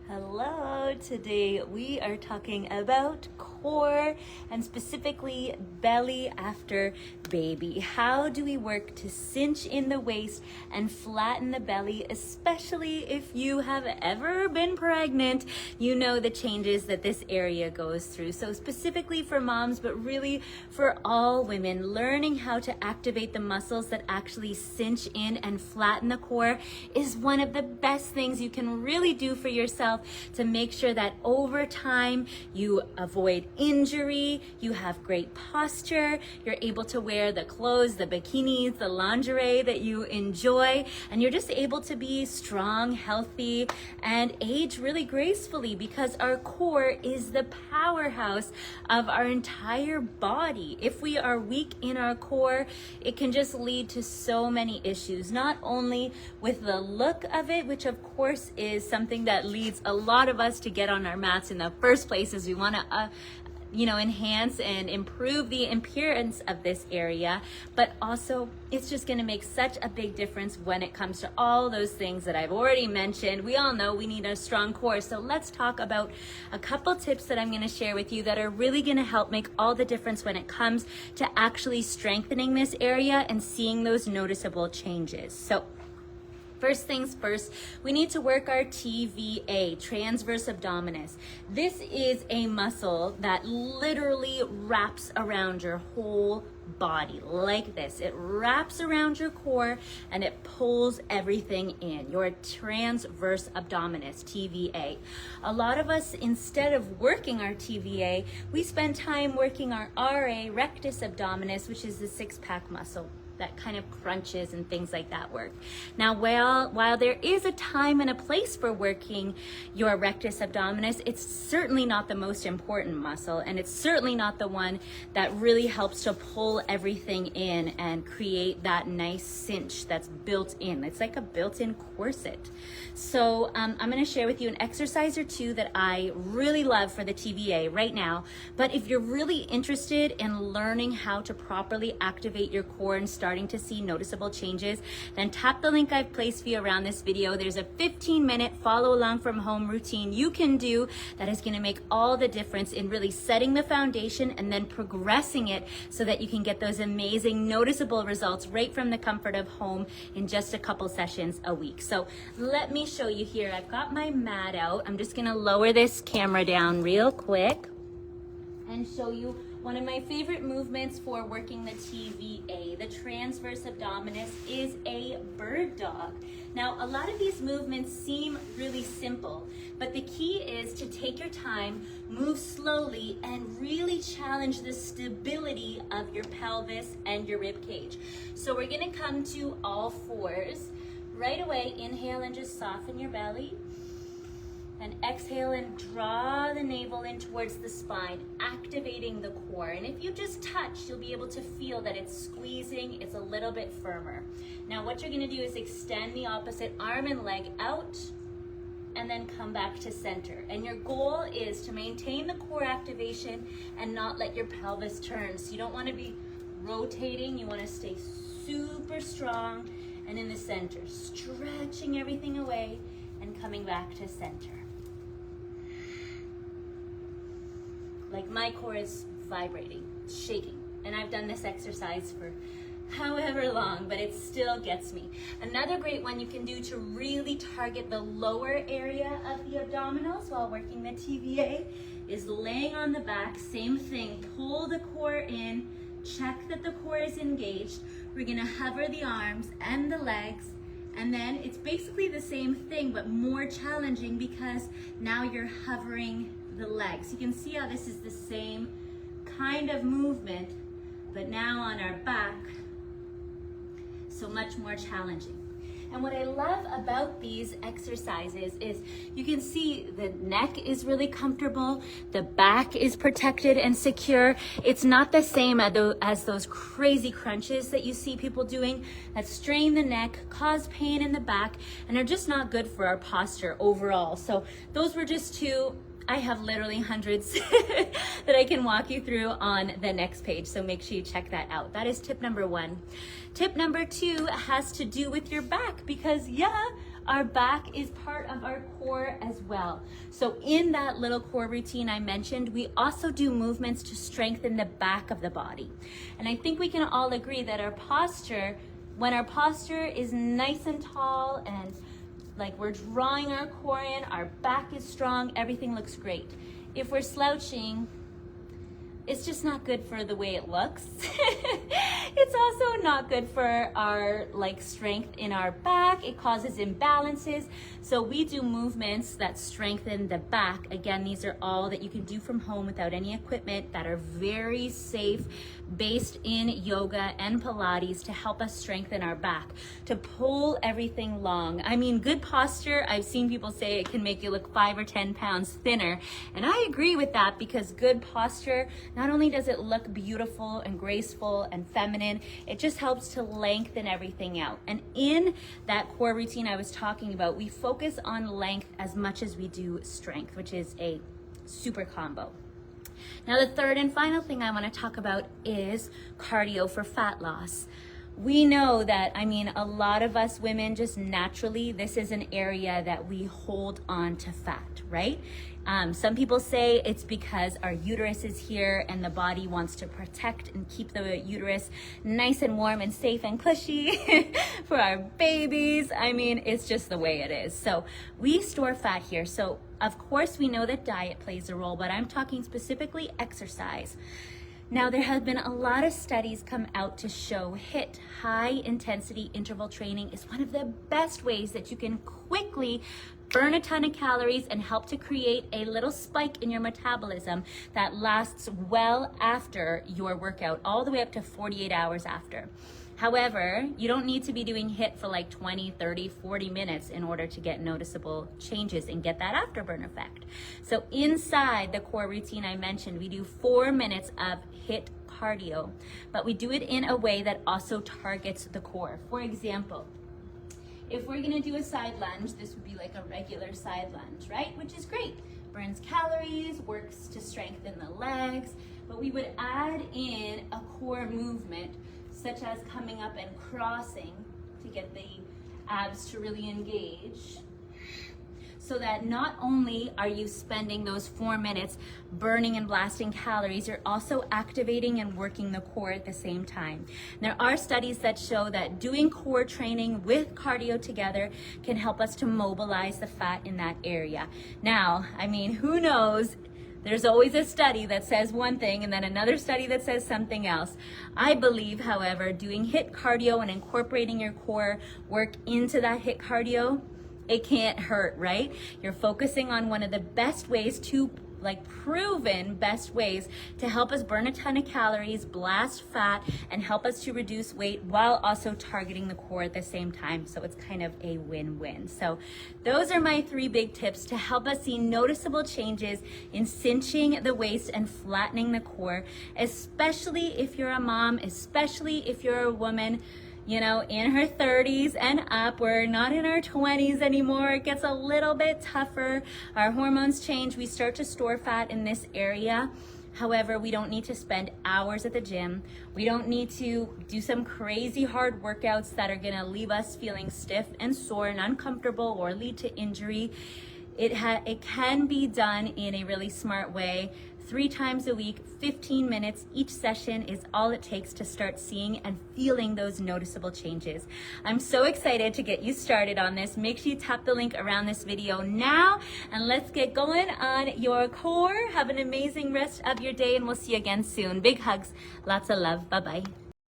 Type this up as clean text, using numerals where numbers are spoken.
Hello, today we are talking about core and specifically belly after baby. How do we work to cinch in the waist and flatten the belly, especially if you have ever been pregnant? You know the changes that this area goes through. So specifically for moms, but really for all women, learning how to activate the muscles that actually cinch in and flatten the core is one of the best things you can really do for yourself to make sure that over time you avoid injury, you have great posture, you're able to wear the clothes, the bikinis, the lingerie that you enjoy, and you're just able to be strong, healthy, and age really gracefully, because our core is the powerhouse of our entire body. If we are weak in our core, it can just lead to so many issues, not only with the look of it, which of course is something that leads a lot of us to get on our mats in the first place, as we want to enhance and improve the appearance of this area, but also it's just going to make such a big difference when it comes to all those things that I've already mentioned. We all know we need a strong core, so let's talk about a couple tips that I'm going to share with you that are really going to help make all the difference when it comes to actually strengthening this area and seeing those noticeable changes. So first things first, we need to work our TVA, transverse abdominis. This is a muscle that literally wraps around your whole body like this. It wraps around your core and it pulls everything in, your transverse abdominis, TVA. A lot of us, instead of working our TVA, we spend time working our RA, rectus abdominis, which is the six-pack muscle that kind of crunches and things like that work. Now, while there is a time and a place for working your rectus abdominis, it's certainly not the most important muscle, and it's certainly not the one that really helps to pull everything in and create that nice cinch that's built in. It's like a built-in corset. So I'm going to share with you an exercise or two that I really love for the TVA right now. But if you're really interested in learning how to properly activate your core and starting to see noticeable changes, then tap the link I've placed for you around this video. There's a 15-minute follow along from home routine you can do that is going to make all the difference in really setting the foundation and then progressing it so that you can get those amazing noticeable results right from the comfort of home in just a couple sessions a week. So let me show you here. I've got my mat out. I'm just going to lower this camera down real quick and show you one of my favorite movements for working the TVA, the transverse abdominis, is a bird dog. Now, a lot of these movements seem really simple, but the key is to take your time, move slowly, and really challenge the stability of your pelvis and your rib cage. So we're gonna come to all fours. Right away, inhale and just soften your belly. And exhale and draw the navel in towards the spine, activating the core. And if you just touch, you'll be able to feel that it's squeezing, it's a little bit firmer. Now what you're gonna do is extend the opposite arm and leg out, and then come back to center. And your goal is to maintain the core activation and not let your pelvis turn. So you don't wanna be rotating, you wanna stay super strong and in the center, stretching everything away and coming back to center. Like my core is vibrating, shaking, and I've done this exercise for however long, but it still gets me. Another great one you can do to really target the lower area of the abdominals while working the TVA is laying on the back. Same thing, pull the core in, check that the core is engaged. We're gonna hover the arms and the legs, and then it's basically the same thing, but more challenging because now you're hovering the legs. You can see how this is the same kind of movement, but now on our back, so much more challenging. And what I love about these exercises is you can see the neck is really comfortable, the back is protected and secure. It's not the same as those crazy crunches that you see people doing that strain the neck, cause pain in the back, and are just not good for our posture overall. So those were just two. I have literally hundreds that I can walk you through on the next page, so make sure you check that out. That is tip number one. Tip number two has to do with your back, because our back is part of our core as well. So in that little core routine I mentioned, we also do movements to strengthen the back of the body. And I think we can all agree that our posture, when our posture is nice and tall and like we're drawing our core in, our back is strong, everything looks great. If we're slouching, it's just not good for the way it looks. It's also not good for our strength in our back. It causes imbalances. So we do movements that strengthen the back. Again, these are all that you can do from home without any equipment, that are very safe, based in yoga and Pilates to help us strengthen our back, to pull everything long. I mean, good posture, I've seen people say it can make you look 5 or 10 pounds thinner. And I agree with that, because good posture, not only does it look beautiful and graceful and feminine, it just helps to lengthen everything out. And in that core routine I was talking about, we focus on length as much as we do strength, which is a super combo. Now, the third and final thing I want to talk about is cardio for fat loss. We know that, I mean, a lot of us women just naturally, this is an area that we hold on to fat, right? Some people say it's because our uterus is here and the body wants to protect and keep the uterus nice and warm and safe and cushy for our babies. I mean, it's just the way it is. So we store fat here. So of course we know that diet plays a role, but I'm talking specifically exercise. Now, there have been a lot of studies come out to show HIIT, high intensity interval training, is one of the best ways that you can quickly burn a ton of calories and help to create a little spike in your metabolism that lasts well after your workout, all the way up to 48 hours after. However, you don't need to be doing HIIT for like 20, 30, 40 minutes in order to get noticeable changes and get that afterburn effect. So inside the core routine I mentioned, we do 4 minutes of HIIT cardio, but we do it in a way that also targets the core. For example, if we're gonna do a side lunge, this would be like a regular side lunge, right? Which is great. Burns calories, works to strengthen the legs, but we would add in a core movement such as coming up and crossing to get the abs to really engage, so that not only are you spending those 4 minutes burning and blasting calories, you're also activating and working the core at the same time. There are studies that show that doing core training with cardio together can help us to mobilize the fat in that area. Now, I mean, who knows? There's always a study that says one thing and then another study that says something else. I believe, however, doing HIIT cardio and incorporating your core work into that HIIT cardio, it can't hurt, right? You're focusing on one of the best ways to, proven best ways to help us burn a ton of calories, blast fat, and help us to reduce weight while also targeting the core at the same time. So it's kind of a win-win. So those are my 3 big tips to help us see noticeable changes in cinching the waist and flattening the core, especially if you're a mom, especially if you're a woman, you know, in her 30s and up. We're not in our 20s anymore. It gets a little bit tougher. Our hormones change. We start to store fat in this area. However, we don't need to spend hours at the gym. We don't need to do some crazy hard workouts that are gonna leave us feeling stiff and sore and uncomfortable or lead to injury. It can be done in a really smart way. 3 times a week, 15 minutes. Each session is all it takes to start seeing and feeling those noticeable changes. I'm so excited to get you started on this. Make sure you tap the link around this video now, and let's get going on your core. Have an amazing rest of your day, and we'll see you again soon. Big hugs, lots of love. Bye-bye.